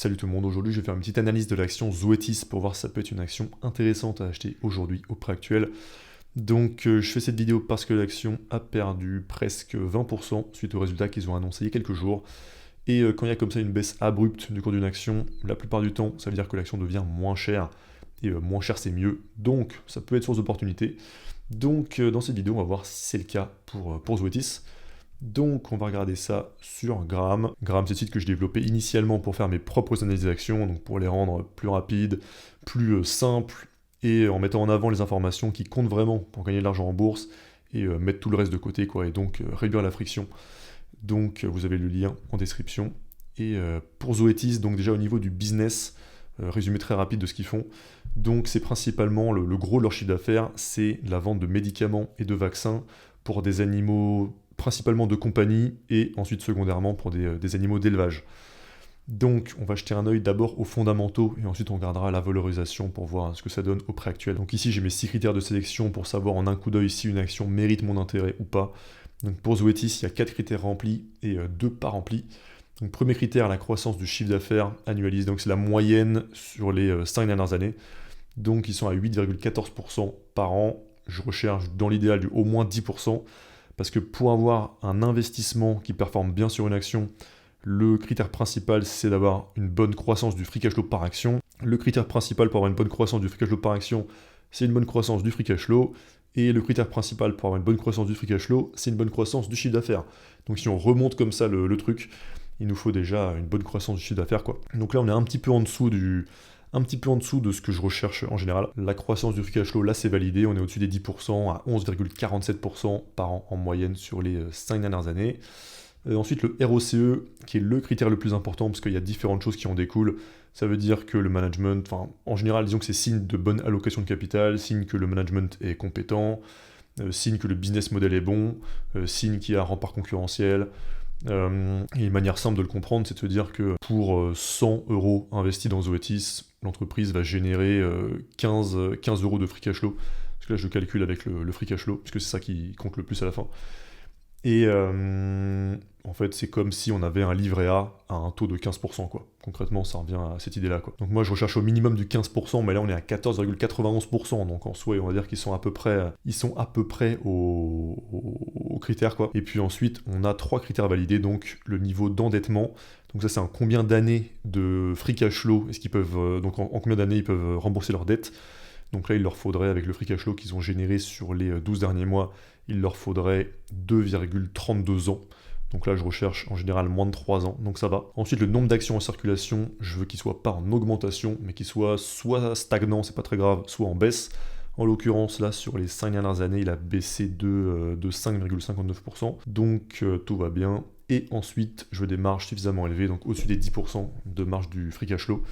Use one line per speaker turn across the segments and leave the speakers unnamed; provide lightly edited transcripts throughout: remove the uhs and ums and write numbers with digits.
Salut tout le monde, aujourd'hui je vais faire une petite analyse de l'action Zoetis pour voir si ça peut être une action intéressante à acheter aujourd'hui au prix actuel. Donc je fais cette vidéo parce que l'action a perdu presque 20% suite aux résultats qu'ils ont annoncés il y a quelques jours. Et quand il y a comme ça une baisse abrupte du cours d'une action, la plupart du temps ça veut dire que l'action devient moins chère. Et moins cher c'est mieux, donc ça peut être source d'opportunité. Donc dans cette vidéo on va voir si c'est le cas pour Zoetis. Donc on va regarder ça sur Gram. Gram, c'est le site que je développais initialement pour faire mes propres analyses d'actions, donc pour les rendre plus rapides, plus simples, et en mettant en avant les informations qui comptent vraiment pour gagner de l'argent en bourse, et mettre tout le reste de côté, quoi, et donc réduire la friction. Donc vous avez le lien en description. Et pour Zoetis, donc déjà au niveau du business, résumé très rapide de ce qu'ils font. Donc c'est principalement le gros de leur chiffre d'affaires, c'est la vente de médicaments et de vaccins pour des animaux principalement de compagnie et ensuite secondairement pour des animaux d'élevage. Donc on va jeter un œil d'abord aux fondamentaux et ensuite on regardera la valorisation pour voir ce que ça donne au prix actuel. Donc ici j'ai mes 6 critères de sélection pour savoir en un coup d'œil si une action mérite mon intérêt ou pas. Donc pour Zoetis, il y a 4 critères remplis et 2 pas remplis. Donc premier critère, la croissance du chiffre d'affaires annualisé, donc c'est la moyenne sur les 5 dernières années. Donc ils sont à 8,14% par an. Je recherche dans l'idéal du au moins 10%. Parce que pour avoir un investissement qui performe bien sur une action, le critère principal, c'est d'avoir une bonne croissance du free cash flow par action. Le critère principal pour avoir une bonne croissance du free cash flow par action, c'est une bonne croissance du free cash flow. Et le critère principal pour avoir une bonne croissance du free cash flow, c'est une bonne croissance du chiffre d'affaires. Donc si on remonte comme ça le truc, il nous faut déjà une bonne croissance du chiffre d'affaires, quoi. Donc là, on est un petit peu en dessous de ce que je recherche en général. La croissance du free cash flow, là c'est validé, on est au-dessus des 10% à 11,47% par an en moyenne sur les 5 dernières années. Ensuite le ROCE, qui est le critère le plus important parce qu'il y a différentes choses qui en découlent. Ça veut dire que le management, enfin en général disons que c'est signe de bonne allocation de capital, signe que le management est compétent, signe que le business model est bon, signe qu'il y a un rempart concurrentiel. Et une manière simple de le comprendre, c'est de se dire que pour 100 euros investis dans Zoetis, l'entreprise va générer 15 euros de free cash flow. Parce que là, je calcule avec le free cash flow, puisque c'est ça qui compte le plus à la fin. Et en fait, c'est comme si on avait un livret A à un taux de 15%, quoi. Concrètement, ça revient à cette idée-là, quoi. Donc moi, je recherche au minimum du 15%, mais là, on est à 14,91%. Donc en soi, on va dire qu'ils sont à peu près aux critères, quoi. Et puis ensuite, on a 3 critères validés, donc le niveau d'endettement. Donc ça, c'est un combien d'années de free cash flow, est-ce qu'ils peuvent, donc en combien d'années ils peuvent rembourser leur dette. Donc là, il leur faudrait, avec le free cash flow qu'ils ont généré sur les 12 derniers mois, il leur faudrait 2,32 ans. Donc là, je recherche en général moins de 3 ans, donc ça va. Ensuite, le nombre d'actions en circulation, je veux qu'il soit pas en augmentation, mais qu'il soit stagnant, c'est pas très grave, soit en baisse. En l'occurrence, là, sur les 5 dernières années, il a baissé de 5,59%, donc tout va bien. Et ensuite, je veux des marges suffisamment élevées, donc au-dessus des 10% de marge du free cash flow.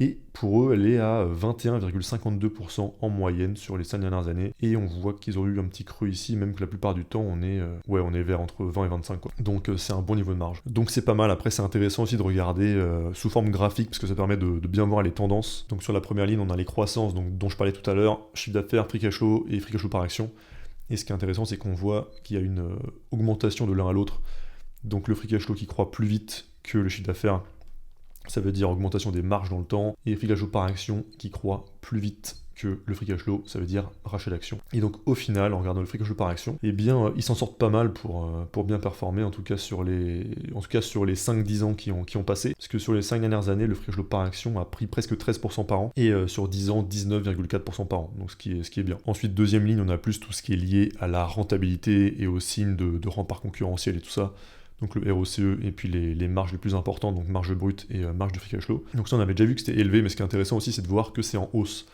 Et pour eux, elle est à 21,52% en moyenne sur les 5 dernières années. Et on voit qu'ils ont eu un petit creux ici, même que la plupart du temps, on est vers entre 20 et 25, quoi. Donc c'est un bon niveau de marge. Donc c'est pas mal. Après, c'est intéressant aussi de regarder sous forme graphique, parce que ça permet de bien voir les tendances. Donc sur la première ligne, on a les croissances dont je parlais tout à l'heure, chiffre d'affaires, free cash flow et free cash flow par action. Et ce qui est intéressant, c'est qu'on voit qu'il y a une augmentation de l'un à l'autre. Donc le free cash flow qui croît plus vite que le chiffre d'affaires, ça veut dire augmentation des marges dans le temps, et free cash flow par action qui croît plus vite que le free cash flow, ça veut dire rachat d'actions. Et donc au final, en regardant le free cash flow par action, eh bien ils s'en sortent pas mal pour bien performer, en tout cas sur les 5-10 ans qui ont passé, parce que sur les 5 dernières années, le free cash flow par action a pris presque 13% par an, et sur 10 ans, 19,4% par an, donc ce qui est bien. Ensuite, deuxième ligne, on a plus tout ce qui est lié à la rentabilité et aux signes de rempart concurrentiel et tout ça. Donc le ROCE et puis les marges les plus importantes, donc marge brute et marge de free cash flow. Donc ça on avait déjà vu que c'était élevé, mais ce qui est intéressant aussi c'est de voir que c'est en hausse,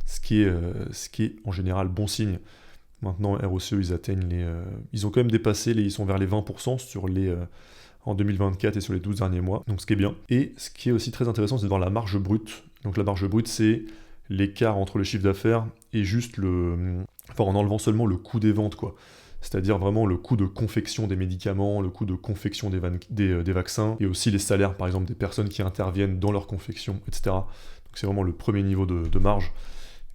ce qui est en général bon signe. Maintenant ROCE ils ont quand même dépassé, ils sont vers les 20% en 2024 et sur les 12 derniers mois, donc ce qui est bien. Et ce qui est aussi très intéressant c'est de voir la marge brute. Donc la marge brute c'est l'écart entre le chiffre d'affaires et juste en enlevant seulement le coût des ventes, quoi. C'est-à-dire vraiment le coût de confection des médicaments, le coût de confection des vaccins, et aussi les salaires, par exemple, des personnes qui interviennent dans leur confection, etc. Donc c'est vraiment le premier niveau de marge.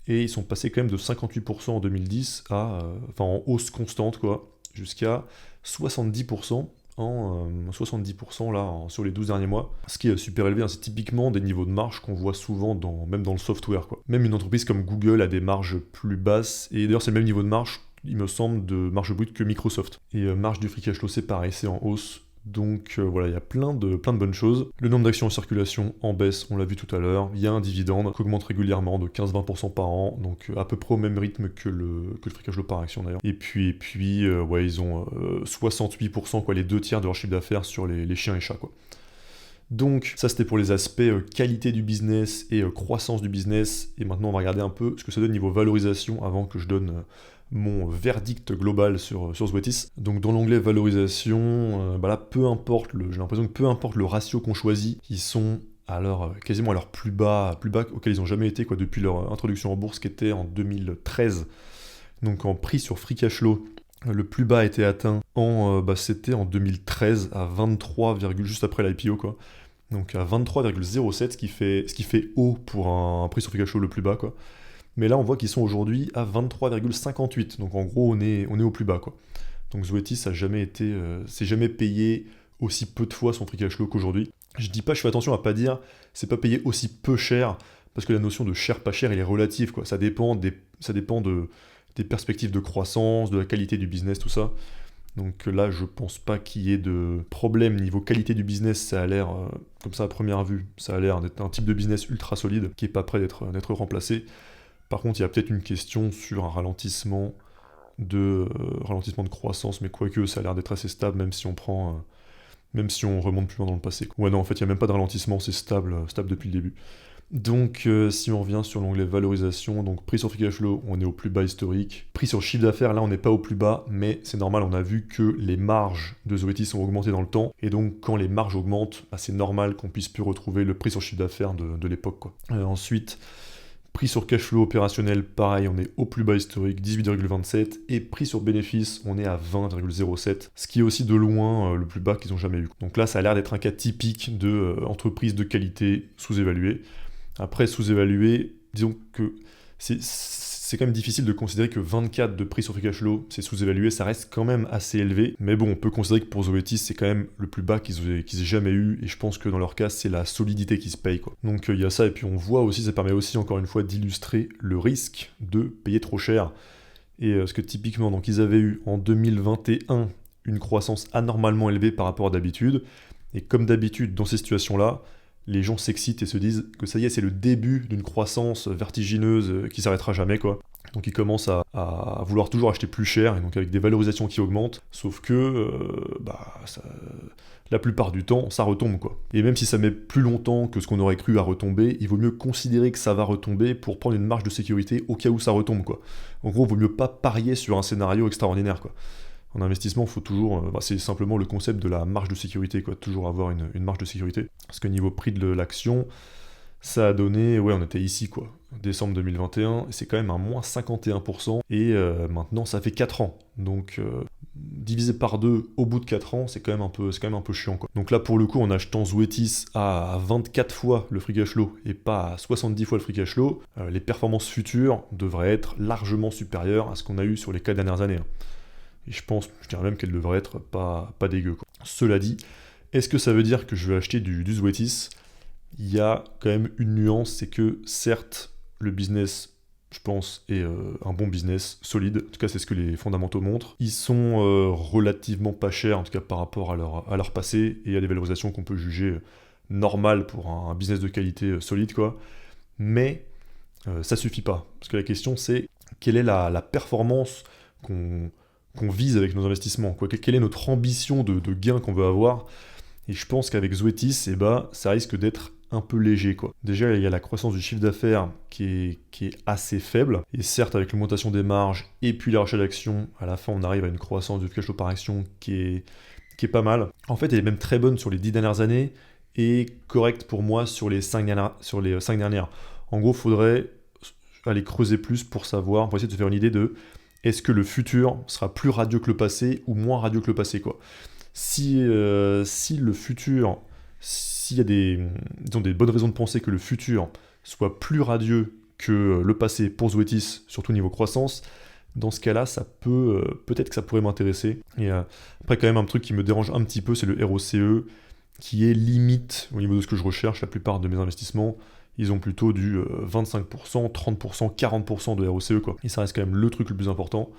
Et ils sont passés quand même de 58% en 2010 en hausse constante, quoi, jusqu'à 70% en 70% là, sur les 12 derniers mois, ce qui est super élevé, hein. C'est typiquement des niveaux de marge qu'on voit souvent même dans le software, quoi. Même une entreprise comme Google a des marges plus basses, et d'ailleurs c'est le même niveau de marge, il me semble, de marge brute que Microsoft. Et marge du free cash flow, c'est pareil, c'est en hausse. Donc voilà, il y a plein de bonnes choses. Le nombre d'actions en circulation en baisse, on l'a vu tout à l'heure. Il y a un dividende qui augmente régulièrement de 15-20% par an, donc à peu près au même rythme que le free cash flow par action d'ailleurs. Et puis ouais, ils ont 68%, quoi, les 2 tiers de leur chiffre d'affaires sur les chiens et chats, quoi. Donc ça c'était pour les aspects qualité du business et croissance du business. Et maintenant on va regarder un peu ce que ça donne niveau valorisation avant que je donne mon verdict global sur Zoetis. Donc dans l'onglet valorisation, là, j'ai l'impression que peu importe le ratio qu'on choisit, ils sont quasiment à leur plus bas auquel ils n'ont jamais été, quoi, depuis leur introduction en bourse qui était en 2013. Donc en prix sur free cash flow, le plus bas a été atteint c'était en 2013 à 23, juste après l'IPO, quoi. Donc à 23,07, ce qui fait haut pour un prix sur free cash flow le plus bas, quoi. Mais là, on voit qu'ils sont aujourd'hui à 23,58. Donc en gros, on est au plus bas, quoi. Donc Zoetis s'est jamais payé aussi peu de fois son free cash flow qu'aujourd'hui. Je fais attention à pas dire c'est pas payé aussi peu cher, parce que la notion de cher pas cher, elle est relative, quoi. Ça dépend des perspectives de croissance, de la qualité du business, tout ça. Donc là, je pense pas qu'il y ait de problème niveau qualité du business. Ça a l'air, comme ça à première vue, ça a l'air d'être un type de business ultra solide qui est pas prêt d'être remplacé. Par contre, il y a peut-être une question sur un ralentissement de croissance, mais quoique ça a l'air d'être assez stable, même si on remonte plus loin dans le passé. Ouais, non, en fait, il n'y a même pas de ralentissement, c'est stable depuis le début. Donc, si on revient sur l'onglet valorisation, donc prix sur free cash flow, on est au plus bas historique. Prix sur chiffre d'affaires, là, on n'est pas au plus bas, mais c'est normal, on a vu que les marges de Zoetis ont augmenté dans le temps, et donc quand les marges augmentent, c'est normal qu'on puisse plus retrouver le prix sur chiffre d'affaires de l'époque, quoi. Ensuite, prix sur cash flow opérationnel, pareil, on est au plus bas historique, 18,27, et prix sur bénéfice, on est à 20,07, ce qui est aussi de loin le plus bas qu'ils ont jamais eu. Donc là, ça a l'air d'être un cas typique de entreprise de qualité sous-évaluée. Après, sous-évalué, disons que c'est quand même difficile de considérer que 24 de prix sur free cash flow, c'est sous-évalué, ça reste quand même assez élevé. Mais bon, on peut considérer que pour Zoetis, c'est quand même le plus bas qu'ils aient jamais eu, et je pense que dans leur cas, c'est la solidité qui se paye, quoi. Donc il y a ça, et puis on voit aussi, ça permet aussi encore une fois d'illustrer le risque de payer trop cher. Et ce que typiquement, donc ils avaient eu en 2021 une croissance anormalement élevée par rapport à d'habitude, et comme d'habitude dans ces situations-là, les gens s'excitent et se disent que ça y est, c'est le début d'une croissance vertigineuse qui s'arrêtera jamais, quoi. Donc ils commencent à vouloir toujours acheter plus cher, et donc avec des valorisations qui augmentent, sauf que la plupart du temps, ça retombe, quoi. Et même si ça met plus longtemps que ce qu'on aurait cru à retomber, il vaut mieux considérer que ça va retomber pour prendre une marge de sécurité au cas où ça retombe, quoi. En gros, il vaut mieux pas parier sur un scénario extraordinaire, quoi. En investissement, il faut toujours, c'est simplement le concept de la marge de sécurité, quoi, toujours avoir une marge de sécurité. Parce que niveau prix de l'action, ça a donné, ouais, on était ici, quoi, décembre 2021, et c'est quand même un moins 51%, et maintenant ça fait 4 ans. Donc divisé par 2 au bout de 4 ans, c'est quand même un peu chiant, quoi. Donc là, pour le coup, en achetant Zoetis à 24 fois le free cash flow et pas à 70 fois le free cash flow, les performances futures devraient être largement supérieures à ce qu'on a eu sur les 4 dernières années, hein. Et je dirais même qu'elle devrait être pas dégueu, quoi. Cela dit, est-ce que ça veut dire que je vais acheter du Zoetis ? Il y a quand même une nuance, c'est que certes, le business, je pense, est un bon business, solide. En tout cas, c'est ce que les fondamentaux montrent. Ils sont relativement pas chers, en tout cas par rapport à leur passé, et à des valorisations qu'on peut juger normales pour un business de qualité solide, quoi. Mais ça suffit pas. Parce que la question, c'est quelle est la performance qu'on vise avec nos investissements, quoi. Quelle est notre ambition de gain qu'on veut avoir. Et je pense qu'avec Zoetis, ça risque d'être un peu léger, quoi. Déjà, il y a la croissance du chiffre d'affaires qui est assez faible, et certes, avec l'augmentation des marges et puis les rachats d'actions, à la fin, on arrive à une croissance du cash flow par action qui est pas mal. En fait, elle est même très bonne sur les 10 dernières années, et correcte pour moi sur les 5 dernières. En gros, il faudrait aller creuser plus pour essayer de se faire une idée de est-ce que le futur sera plus radieux que le passé ou moins radieux que le passé, quoi. Si le futur, s'il y a des bonnes raisons de penser que le futur soit plus radieux que le passé pour Zoetis, surtout niveau croissance, dans ce cas-là, ça peut, peut-être que ça pourrait m'intéresser. Et après, quand même, un truc qui me dérange un petit peu, c'est le ROCE, qui est limite au niveau de ce que je recherche. La plupart de mes investissements, ils ont plutôt du 25%, 30%, 40% de ROCE, quoi. Et ça reste quand même le truc le plus important.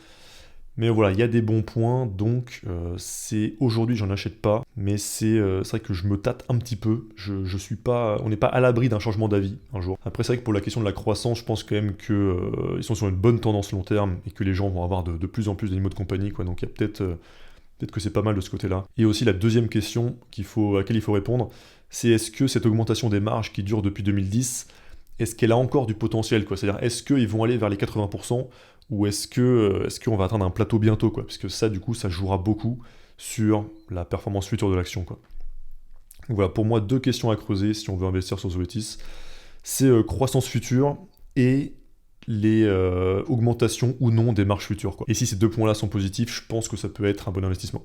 Mais voilà, il y a des bons points, donc c'est aujourd'hui j'en achète pas, mais c'est vrai que je me tâte un petit peu. Je suis pas, on n'est pas à l'abri d'un changement d'avis un jour. Après c'est vrai que pour la question de la croissance, je pense quand même que ils sont sur une bonne tendance long terme et que les gens vont avoir de plus en plus d'animaux de compagnie, quoi. Donc il y a peut-être que c'est pas mal de ce côté-là. Et aussi la deuxième question à laquelle il faut répondre, c'est est-ce que cette augmentation des marges qui dure depuis 2010, est-ce qu'elle a encore du potentiel, quoi? C'est-à-dire est-ce qu'ils vont aller vers les 80%, ou est-ce qu'on va atteindre un plateau bientôt, quoi? Parce que ça, du coup, ça jouera beaucoup sur la performance future de l'action, quoi. Donc voilà, pour moi, deux questions à creuser si on veut investir sur Zoetis. C'est croissance future et les augmentations ou non des marges futures, quoi. Et si ces deux points-là sont positifs, je pense que ça peut être un bon investissement.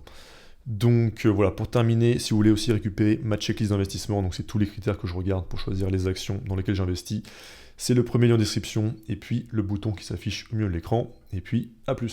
Donc voilà, pour terminer, si vous voulez aussi récupérer ma checklist d'investissement, donc c'est tous les critères que je regarde pour choisir les actions dans lesquelles j'investis, c'est le premier lien en description, et puis le bouton qui s'affiche au milieu de l'écran, et puis à plus.